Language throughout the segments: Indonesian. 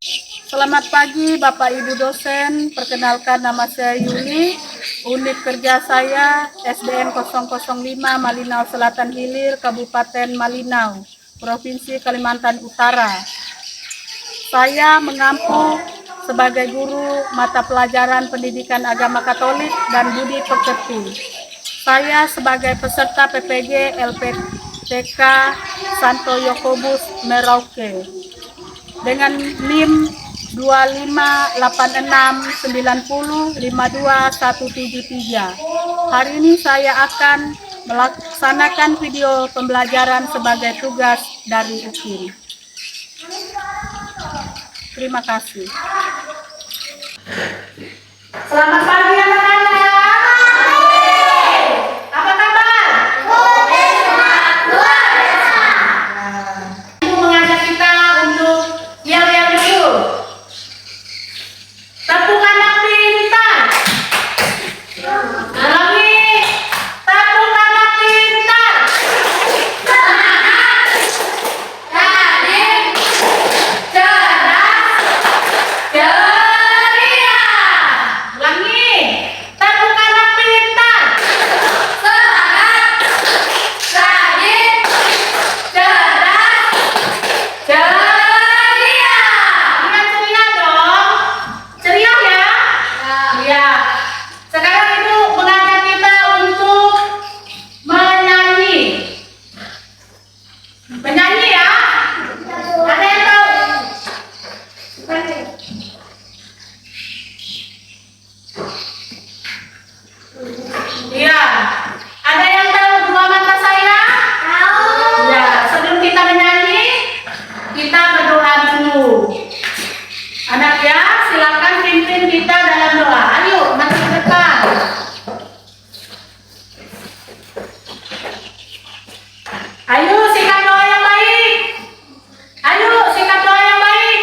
Selamat pagi Bapak Ibu dosen, perkenalkan nama saya Yuli, unit kerja saya SDN 005 Malinau Selatan Hilir, Kabupaten Malinau, Provinsi Kalimantan Utara. Saya mengampu sebagai guru mata pelajaran pendidikan agama Katolik dan budi pekerti. Saya sebagai peserta PPG LPTK Santo Yakobus Merauke dengan NIM 25869052173. Hari ini saya akan melaksanakan video pembelajaran sebagai tugas dari UKIN. Terima kasih. Selamat pagi anak-anak. Apa kabar? Ibu mengajak kita untuk yel-yel dulu. Tepuk anak pintar. Ulangi. Tepuk anak pintar. Semangat, rajin, cerdas, ceria. Ulangi. Tepuk anak pintar. Semangat, rajin, cerdas, ceria. Ingat ceria dong. Ceria ya? Iya. Sekarang Ibu mengajak kita untuk menyanyi. Menyanyi ya? Ada yang tahu? Iya. Ada yang tahu dua mata saya? Tahu. Ya, sebelum kita menyanyi, kita berdoa dulu. Anak ya, silakan pimpin kita dalam doa. Ayo, maju ke depan. Ayo, sikap doa yang baik. Ayo, sikap doa yang baik.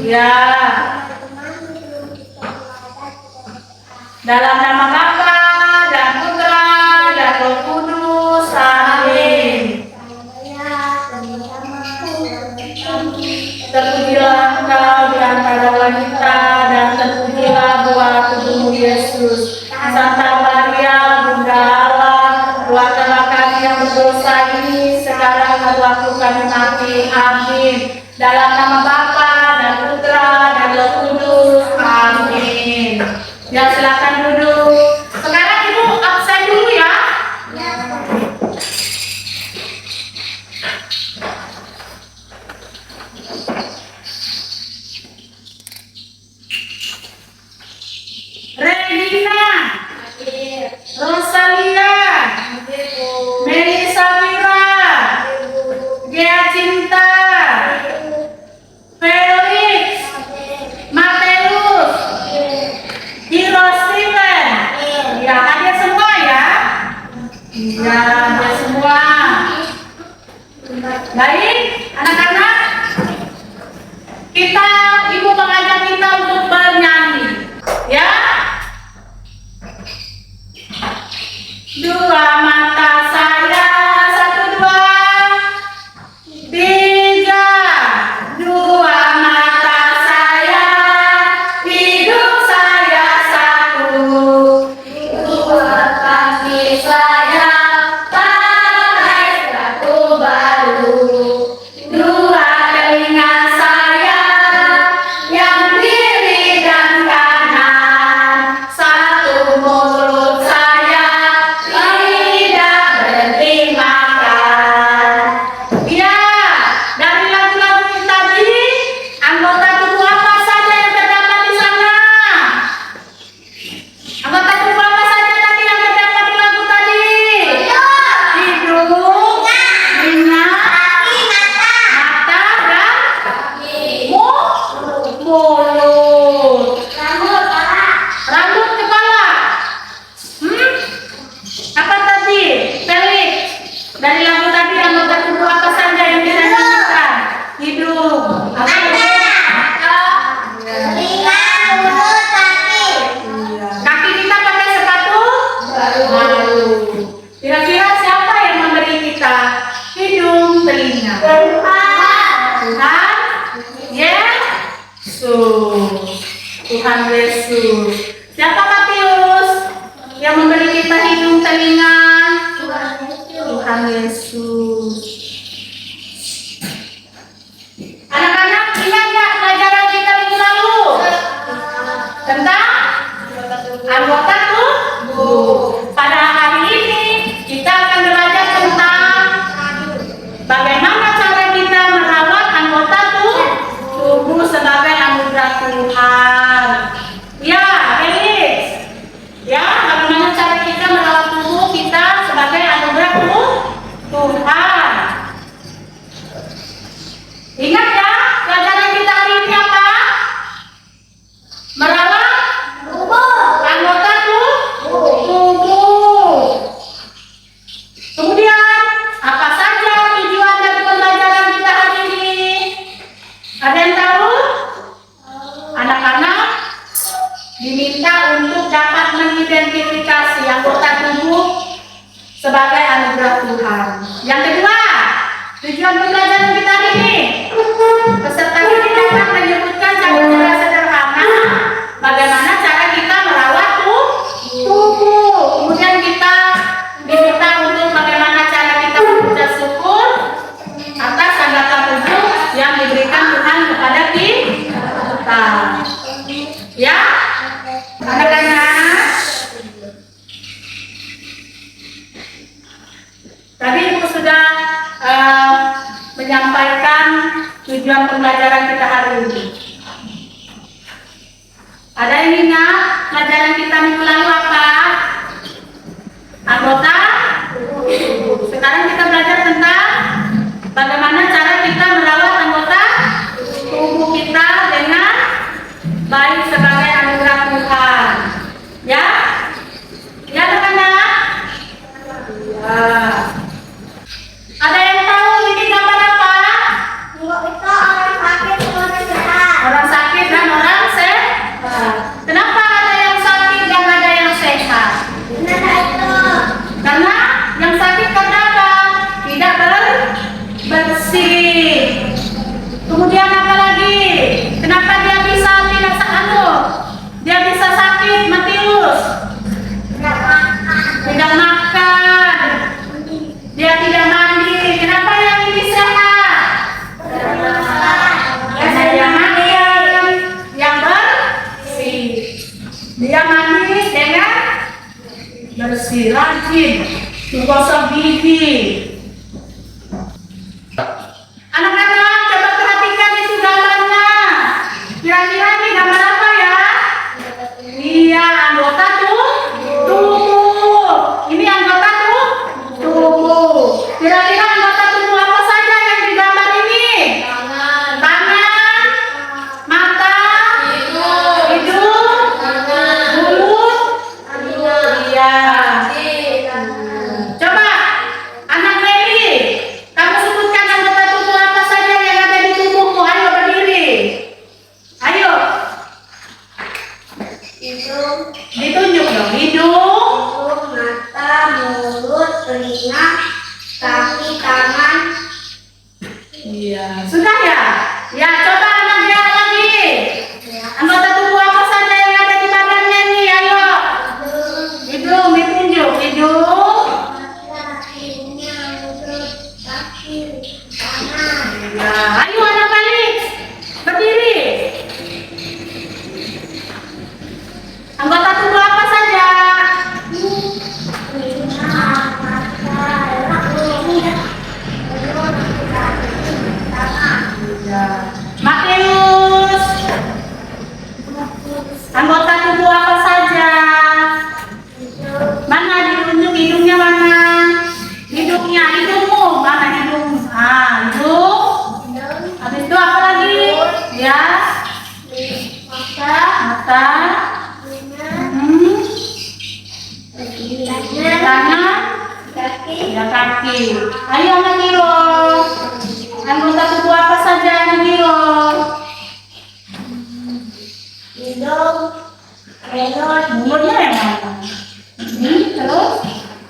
Iya. Dalam nama Bapa dan Putra dan Roh Kudus. Amin. Terpujilah Engkau di antara wanita dan terpujilah buah tubuhmu Yesus. Santa Maria, Bunda Allah, doakanlah kami yang berdosa ini sekarang dan waktu kami mati. Amin. Dalam nama Bapa dan Putra dan Roh Kudus. Amin. Ya, silakan duduk. Sekarang Ibu absen dulu ya. Regina, Rosalia, Melisa Mira, Gia Cinta, Felix, Mateus, Hiro Steven. Ya, hadir semua ya. Ya, hadir semua. Baik, anak-anak. Ibu mengajak kita untuk bernyanyi. Ya. Dua mata saya, satu dua, tiga. Dua mata saya, hidup saya satu. Dua kaki saya, pakai sepatu baru. Dua telinga saya, yang kiri dan kanan. Satu mulut saya, tidak berhenti makan. Ya, dari lagu-lagu tadi, anggota tubuh apa saja yang terdapat di sana? Anggota tubuh apa saja tadi yang terdapat di lagu tadi? Hidung, telinga, mata, dan mulut. Rambut, kepala. Apa tadi? Felix. Dari lagu tadi anggota tubuh apa saja yang bisa dinyanyikan? Hidung. Apa? Kaki kita pakai sepatu baru. Kira-kira siapa yang memberi kita hidung, telinga? Tuhan. Ya. Tuhan Yesus. Siapa Matius yang memberi kita hidung telinga? Tuhan Yesus. Anak-anak ingat nggak pelajaran kita minggu lalu tentang anggota tubuh? Pada hari ini kita akan belajar tentang bagaimana cara kita merawat anggota tubuh sebagai anugerah Tuhan. Ya, Felix. Ya, bagaimana cara kita merawat tubuh kita sebagai anugerah Tuhan. Ingat ya, pelajaran kita hari ini apa? Merawat anggota tubuh. Kemudian, apa saja tujuan dari pembelajaran kita hari ini? Ada yang tahu? Anak-anak diminta untuk dapat mengidentifikasi anggota tubuh sebagai anugerah Tuhan. Yang kedua, tujuan pembelajaran kita hari ini, peserta ini dapat menyebutkan cara-cara sederhana bagaimana cara kita merawat tubuh. Kemudian kita diminta untuk bagaimana cara kita mengucap syukur atas anggota tubuh yang diberikan Tuhan kepada kita. Ya, anak-anak. Tadi Ibu sudah menyampaikan tujuan pembelajaran kita hari ini. Ada yang ingat pelajaran kita minggu lalu apa? Anggota tubuh. Sekarang kita belajar tentang bagaimana cara kita merawat anggota tubuh kita dengan baik sebagai anugerah Tuhan. Ya? Ya, anak-anak? Ya. Ada yang tahu ini gambar apa? Itu orang sakit, orang sehat. Orang sakit dan orang sehat. Kenapa ada yang sakit dan ada yang sehat? Kenapa itu? Karena yang sakit karena apa? Tidak bersih. Kemudian apa lagi? Kenapa dia bisa tidak dia bisa sakit, Matius? Tidak makan. Tidak makan. Dia tidak mandi. Kenapa yang ini sehat? Tidak makan. Karena dia makan yang bersih. Dia mandi dengan bersih, rajin, menggosok gigi. Anak-anak, coba perhatikan itu gambarnya. Kira-kira ini gambar apa ya? Iya, anggota tubuh. Ini anggota tubuh. Kira-kira anggota tubuh apa saja yang digambar ini? Tangan, mata, hidung, mulut. Iya. Coba, anak Mary, kamu sebutkan anggota tubuh apa saja yang ada di tubuhmu. Ayo berdiri. Ayo. Hidung, Ditunjuk dong. Hidung, mata, mulut, telinga, kaki, tangan. iya. Sudah ya? Ya, coba anak dia lagi. Anggota tubuh apa saja yang ada di badannya nih? Ayo. Hidung, ditunjuk. Hidung. Kakinya, mulut, kaki, tangan. Ya, ayo anak balik. Berdiri. Anggota tubuh apa saja? Telinga, mata, mulut, kaki, tangan. Ya. Matius. Anggota tubuh apa saja? Mana ditunjuk hidungnya mana? Hidungnya, hidungmu. Mana hidung? Ah, hidung. Habis itu apa lagi? Ya. Mata. Hmm. Tangan. Ya, kaki. Ayo anak Niro. Anggota tubuh apa saja anak Niro? Mulutnya yang mana? Terus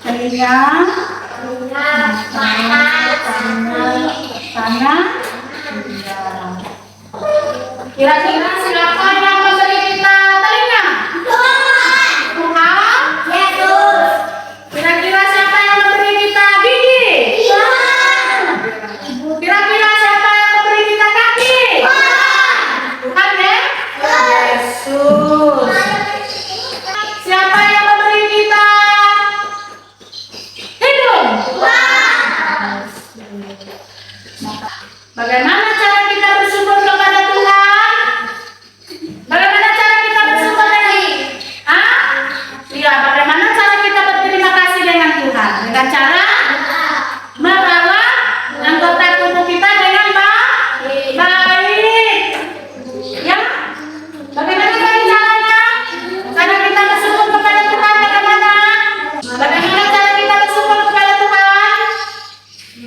telinga, tangan. Iya. Kira-kira siapa yang memberi kita telinga? Tuhan. Kira-kira siapa yang memberi kita gigi? Kira-kira siapa yang memberi kita kaki? Tuhan ya? Yesus. Siapa yang memberi kita hidung? Bagaimana cara kita bersyukur kepada Tuhan? Bagaimana cara kita bersyukur lagi? Iya, bagaimana cara kita berterima kasih dengan Tuhan? Dengan cara merawat anggota tubuh kita dengan baik. Ya? Bagaimana caranya? Cara kita bersyukur kepada Tuhan bagaimana? Bagaimana cara kita bersyukur kepada Tuhan?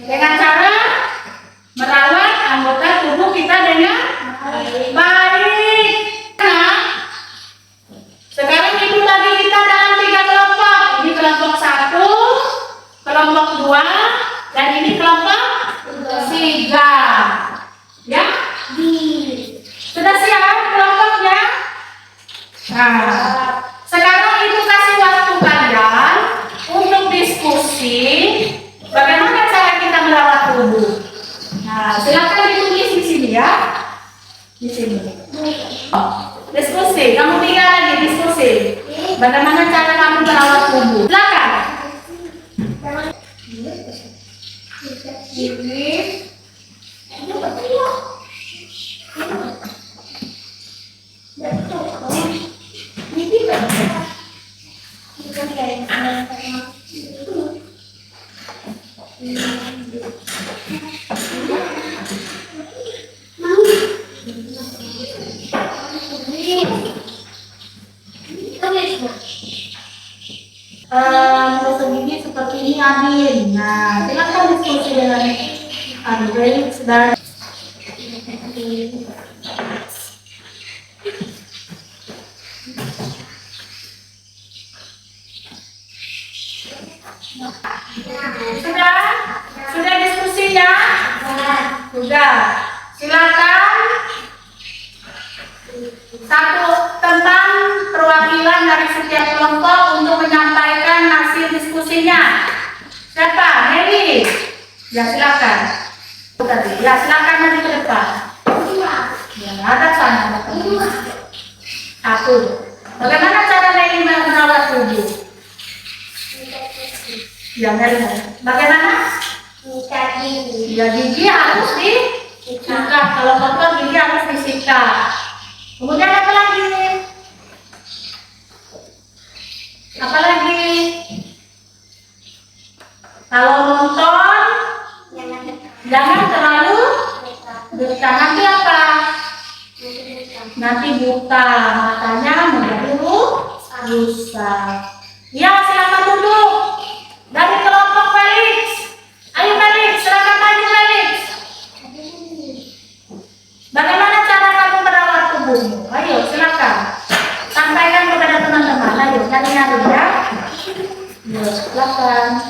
Dengan cara merawat anggota tubuh kita dengan baik. Nah, sekarang ibu bagi kita dalam 3 kelompok. Ini kelompok 1, kelompok 2, dan ini kelompok 3. Ya? Sudah siap kelompoknya? Nah, sekarang ibu kasih waktu kalian untuk diskusi bagaimana cara kita merawat tubuh. Nah, silakan ditulis di sini ya. Di sini. Diskusi, kamu 3 lagi diskusi. Bagaimana cara kamu merawat tubuh? Silakan. Gosok gigi seperti ini Adin. Nah, silakan diskusi dengan Andre dan sudah diskusinya? Sudah. Silakan. Satu tentang perwakilan dari setiap kelompok untuk menyampaikan hasil diskusinya. Siapa? Nelly. Ya silakan. Tadi. Ya silakan nanti ke depan. Ya ada sana. Satu. Bagaimana cara Nelly merawat tubuh? Ya Nelly. Bagaimana? Ya gigi harus disikat. Kalau kotor gigi harus disikat. Kemudian apa lagi? Apa lagi? Kalau nonton jangan terlalu dekat. Nanti apa? Nanti buta matanya menjadi rusak. Ya silakan duduk. Dari kelompok Felix. Ayo Felix, silakan maju Felix. Bagaimana cara kamu merawat tubuhmu? Ayo silakan. Sampaikan kepada teman-teman. Ayo nyari-nyari ya. Ya, silakan.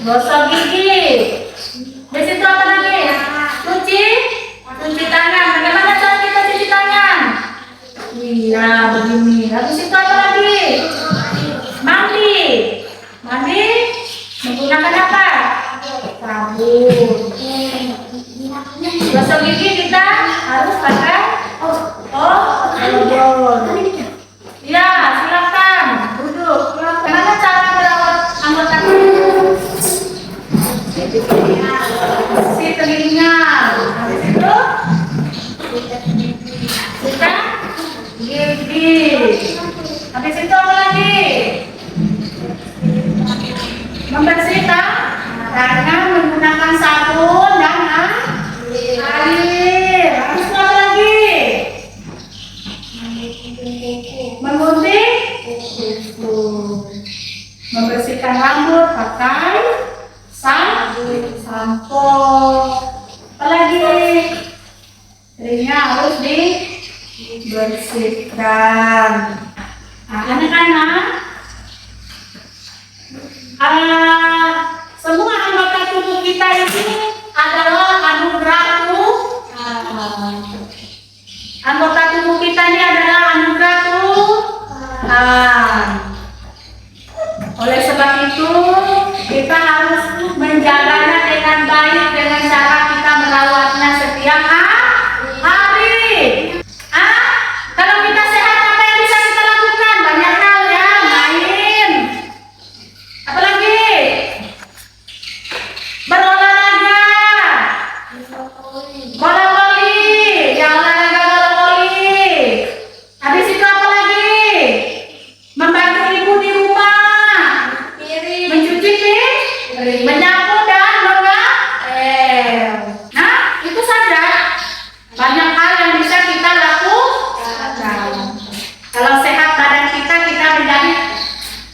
Gosok gigi. Di situ apa lagi? Cuci tangan. Bagaimana cara kita cuci tangan? Iya, begini. Habis itu apa lagi? Mandi. Menggunakan apa? Sabun. Gosok gigi kita harus pakai sabun. Ya, silakan duduk. Bagaimana cara merawat anggota tubuh? Si telinga. Habis itu sikat gigi. Habis itu apa lagi? Membersihkan tangan menggunakan sabun dan air. Habis itu apa lagi? Menggunting kuku. Membersihkan rambut pakai sampo. Apa lagi? Telinga harus dibersihkan. Nah, anak-anak, semua anggota tubuh kita ini adalah bulan. Oleh sebab itu, kita harus menjaganya dengan baik dengan cara kita merawatnya setiap hari. Kalau kita sehat, apa yang bisa kita lakukan? Banyak hal ya, main. Apalagi? Berolahraga. Bola voli, ya olahraga bola voli. Habis itu apa lagi? Membantu ibu di rumah, mencuci piring, menyapu dan mengepel. Nah, itu saja. Banyak hal yang bisa kita lakukan. Kalau sehat badan kita, kita menjadi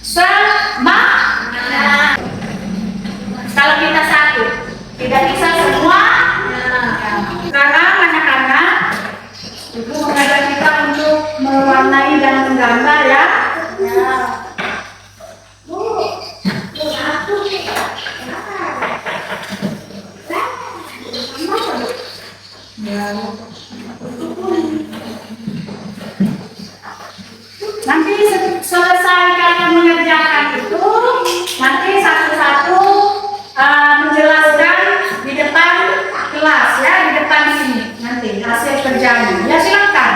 semangat. Kalau kita sakit, tidak bisa semua. Sekarang anak-anak, ibu mengajak kita untuk mewarnai dan menggambar ya. Nanti selesai kalian mengerjakan itu, nanti satu-satu menjelaskan di depan kelas ya, di depan sini nanti hasil kerjanya. Ya silakan.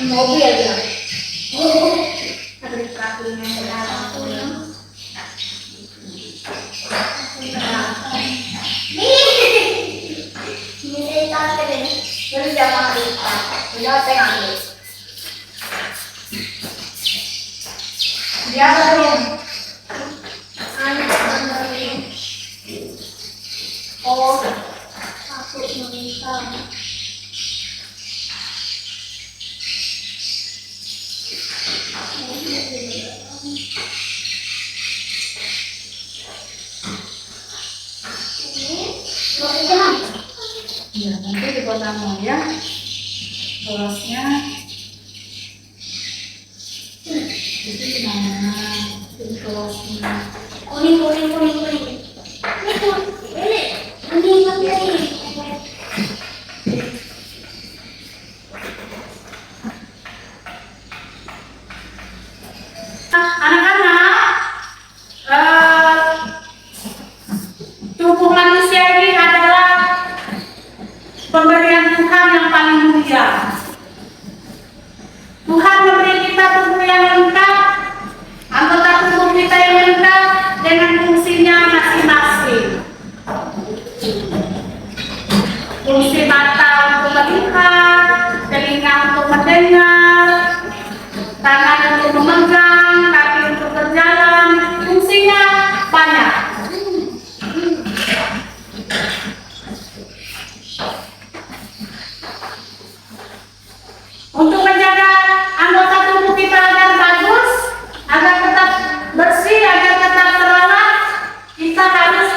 Mobil ya. Dia belum. Oh, aku minta. Ya, nanti dibuat nama ya. Kelasnya itu gimana? Ini kelasnya. Kuning. Ini. Anak-anak, tubuh manusia ini adalah pemberian Tuhan yang paling mulia. Tuhan memberi kita tubuh yang lengkap, anggota tubuh kita yang lengkap dengan fungsinya masing-masing. Fungsi mata untuk melihat, telinga untuk mendengar, tangan untuk memegang, kaki untuk berjalan, fungsinya banyak. Untuk menjaga anggota tubuh kita agar bagus, agar tetap bersih, agar tetap terawat, kita harus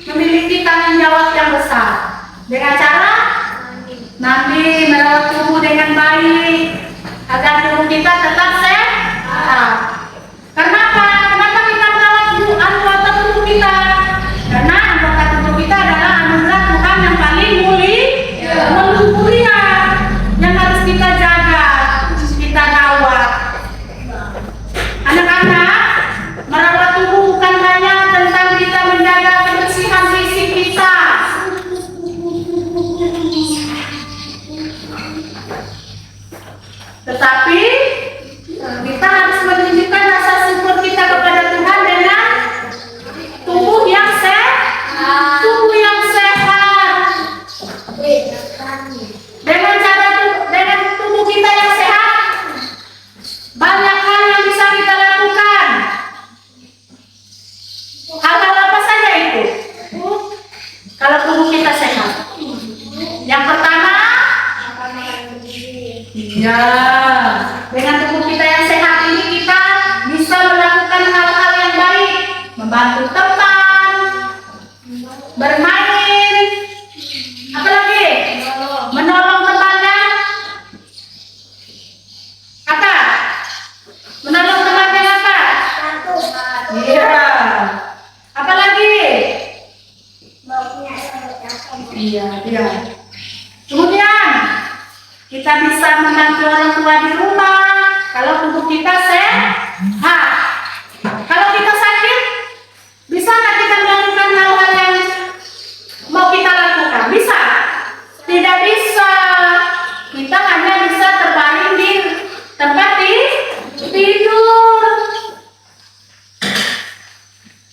memiliki tanggung jawab yang besar. Dengan cara mandi, merawat tubuh dengan baik, agar tubuh kita tetap sehat. Kenapa? Kenapa kita merawat anggota tubuh kita? Karena anggota tubuh kita adalah anugerah Tuhan yang paling mulia, yang harus kita jaga, kita rawat. Anak-anak, merawat tubuh bukan hanya tentang kita menjaga kebersihan fisik kita. Tetapi Iya. Dengan tubuh kita yang sehat ini kita bisa melakukan hal-hal yang baik, membantu teman, bermain, apa lagi? Menolong temannya. Apa? Menolong temannya apa? Iya. Apa lagi? Iya, iya. Kemudian kita bisa membantu orang tua di rumah kalau tubuh kita sehat. Kalau kita sakit, bisa nggak kita melakukan hal-hal yang mau kita lakukan? Bisa? Tidak bisa. Kita hanya bisa terbaring di tempat tidur.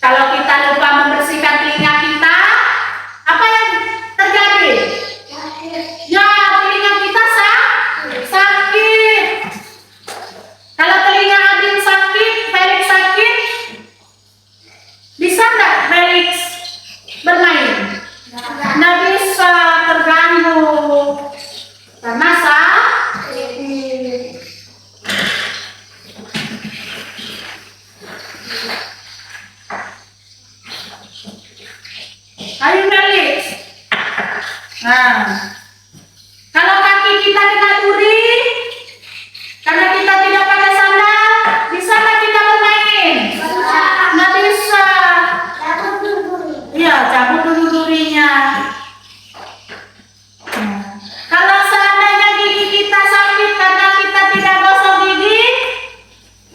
Kalau kita lupa membersihkan telinga kita, apa yang terjadi? Ya, telinga kita sakit. Kalau telinga Adin sakit, Felix sakit, bisa nggak Felix bermain? Nggak bisa, terganggu karena sakit. Ayo Felix. Nah, kalau kaki kita kena duri, karena kita tidak pakai sandal, bisa nggak kita bermain? Nggak bisa. Iya, cabut dulu durinya. Nah, kalau seandainya gigi kita sakit karena kita tidak gosok gigi,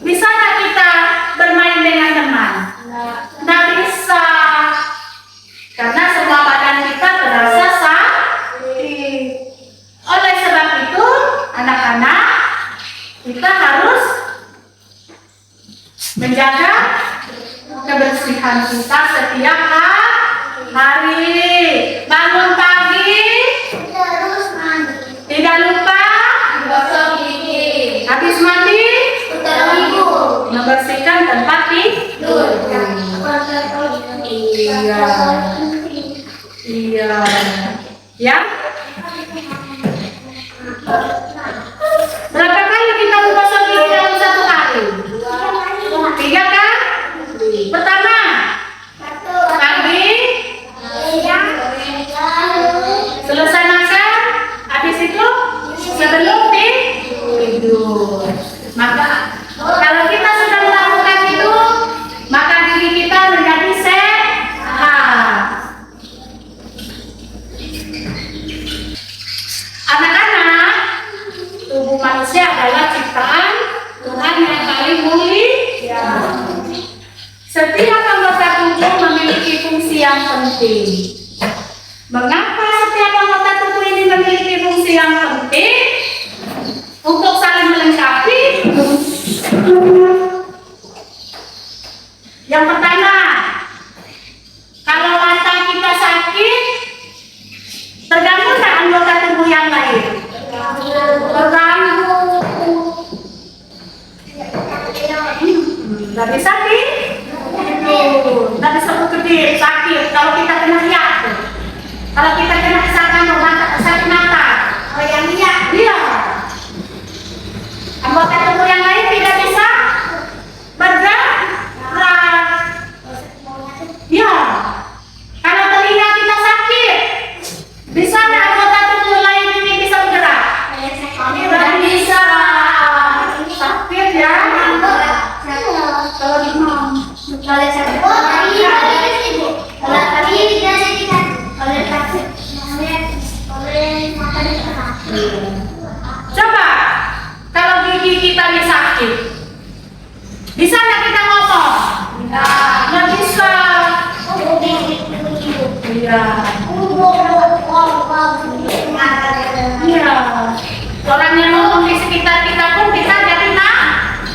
bisa nggak kita bermain dengan teman? Nggak bisa. Karena semua badan kita terasa sakit. Oleh sebab itu, anak-anak, kita harus menjaga kebersihan kita setiap hari. Bangun pagi, tidak lupa gosok gigi. Habis mandi, membersihkan tempat tidur. Iya. Iya. Ya. Berapa kali kita menggosok gigi dalam satu hari? 3 kan? Pertama, pagi, selesai makan, habis itu sebelum tidur. Maka kalau kita sudah melakukan itu, maka gigi kita menjadi sehat. Anak-anak, tubuh manusia adalah ciptaan Tuhan yang paling mulia. Setiap anggota tubuh memiliki fungsi yang penting. Mengapa setiap anggota tubuh ini memiliki fungsi yang penting? Untuk saling melengkapi. Yang pertama, kalau mata kita sakit, terganggu tak anggota tubuh yang lain? Terganggu. Nggak bisa nggak bisa bekerja, sakit. Kalau kita kena lihat, kalau kita kena sakit mata, yang lihat dia. Anggota tubuh yang lain tidak bisa bergerak. Ya, kalau telinga kita sakit, bisa nggak anggota tubuh lain ini bisa bergerak? Tidak bisa. Sakit ya. Kalau demam. Coba kalau gigi kita sakit, bisa nggak kita ngomong? Nggak bisa. Iya. Iya. Orang yang ngomong di sekitar kita pun kita jadi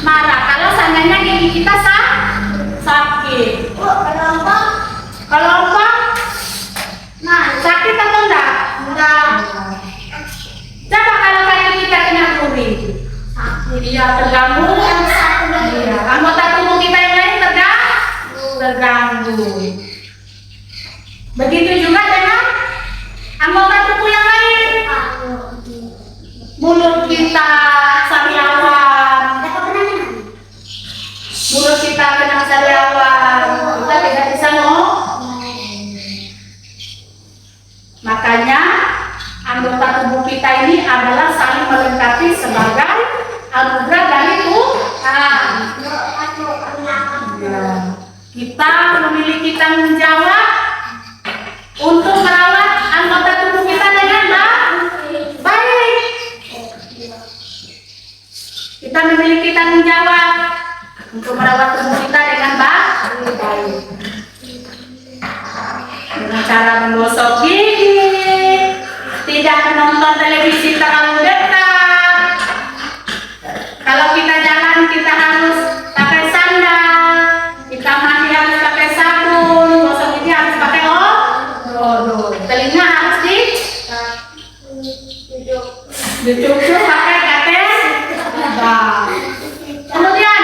marah. Kalau seandainya gigi kita sakit. Kalau apa? Nah, sakit atau enggak? Enggak. Coba kalau kaki kita kena duri. Iya, terganggu. Iya. Anggota tubuh kita yang lain terganggu. Begitu juga dengan anggota tubuh yang lain. Mulut kita Makanya anggota tubuh kita ini adalah saling melengkapi sebagai anugerah dari Tuhan. Ya. Kita memiliki tanggung jawab untuk merawat anggota tubuh kita dengan baik. Kita memiliki tanggung jawab untuk merawat tubuh kita dengan baik. Dengan cara menggosok gigi, tidak menonton televisi terlalu dekat. Kalau kita jalan, kita harus pakai sandal. Kita mandi harus pakai sabun. Gosok gigi harus pakai odol. Telinga harus dicucuk pakai kates. Kemudian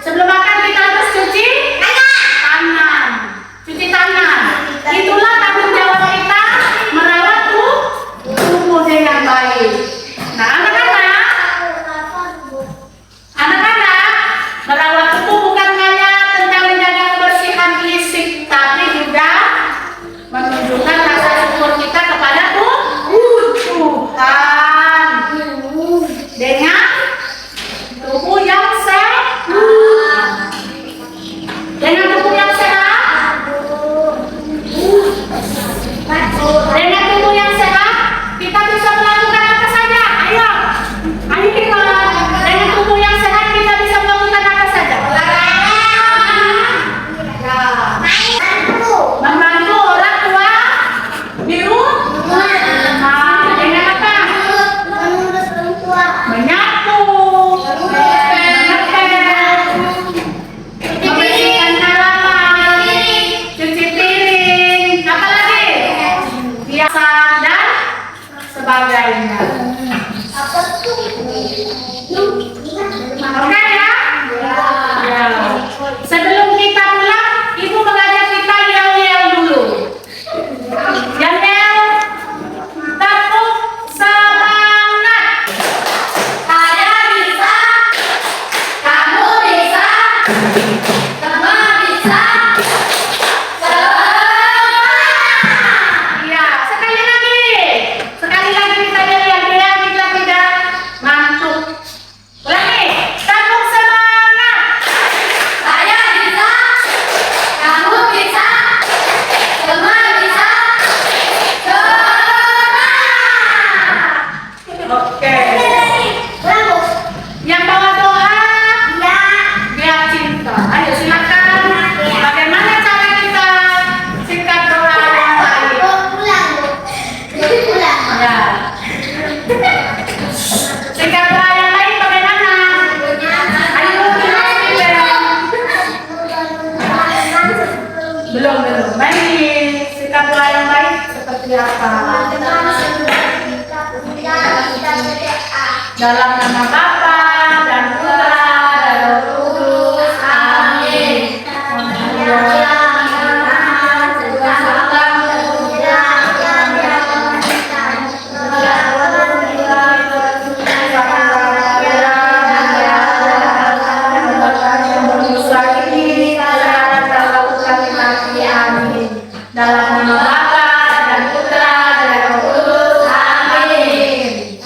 sebelum makan kita harus cuci tangan. Cuci tangan. Itulah tanggung jawab kita merawat tubuh dengan baik. Nah, anak-anak, merawat tubuh bukan hanya tentang menjaga kebersihan fisik, tapi juga menunjukkan rasa syukur kita kepada Tuhan dengan tubuh yang sehat. Dengan tubuh yang sehat, dengan tubuh yang sehat, kita bisa melakukan apa saja. Ayo kita. Dengan tubuh yang sehat kita bisa melakukan apa saja. Membantu orang tua di rumah. Dengan apa? Menyapu, membersihkan halaman, cuci piring, apa lagi? Biasa dan sebagainya. Oke ya? Ya. Sebelum kita pulang, ibu mengajak kita yel-yel dulu. Yel-yel, tepuk semangat. Saya bisa, kamu bisa, semua bisa. Iya, sekali lagi kita yel-yel biar kita tidak ngantuk. Ulangi, tepuk semangat. Saya bisa, kamu bisa, semua bisa. Oke. Yang bawa doa, dia cinta. Ayo silakan. Bagaimana cara kita singkat doa yang baik? Ya. Singkat doa yang baik bagaimana? Ayo kita belum. Baik. Singkat doa yang baik seperti apa? Dalam nama Bapa dan Putra dan Roh Kudus. Amin. Dalam nama Bapa dan Putra dan Roh Kudus. Amin.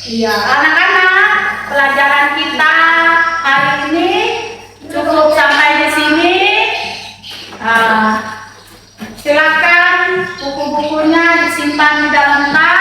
Iya, anak-anak, pelajaran kita hari ini cukup sampai di sini. Silakan buku-bukunya disimpan di dalam tas.